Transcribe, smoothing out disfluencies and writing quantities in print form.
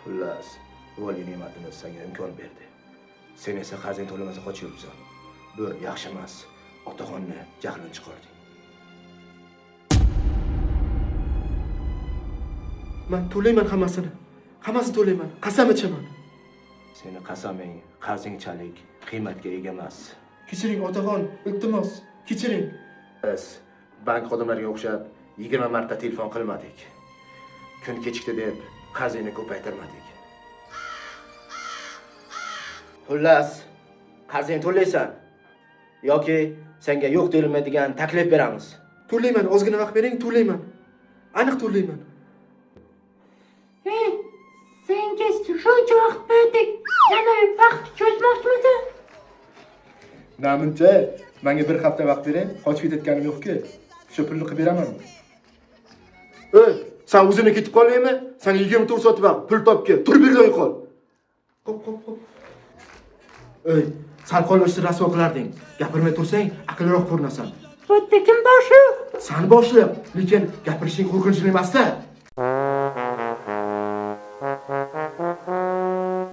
Xullas, vali ne'matimiz senga imkon berdi. Sen esa qarzing to'lamasa qochib yuribsan. Bu yaxshi emas. Otaxonni jahlidan chiqarding. Men to'layman hammasini. Hammasini to'layman. Qasam ichaman. Seni qasaming, qarzingchalik qiymatga ega emas. Kechiring otaxon, iltimos, kechiring. Biz bank xodimlariga o'xshab 20 marta telefon qilmadik. Kun kechikdi deb qarzingni ko'paytirmadik. Xullas, qarzingni to'laysan yoki senga yo'q deyilmaydigan taklif beramiz. To'layman, ozgina vaqt bering, to'layman. Aniq to'layman. Hey, senga shuncha vaqt berdik. Yana vaqt cho'zmoqchimisan? Namuncha, menga bir hafta vaqt bering, qochib ketayotganim yo'q-ku. Shu pulni qilib beraman. Ey, sen o'zing ketib qolmaymi? Sen 24 soat vaqt pul topga, turib bergan qol. Qop. Ey, sal qolishni rasvo qilarding. Gapirmay tursang, aqlliroq ko'rinasan. Bu yerda kim boshi? Sen boshliq, lekin gapirishing qo'rqinchli emas-da.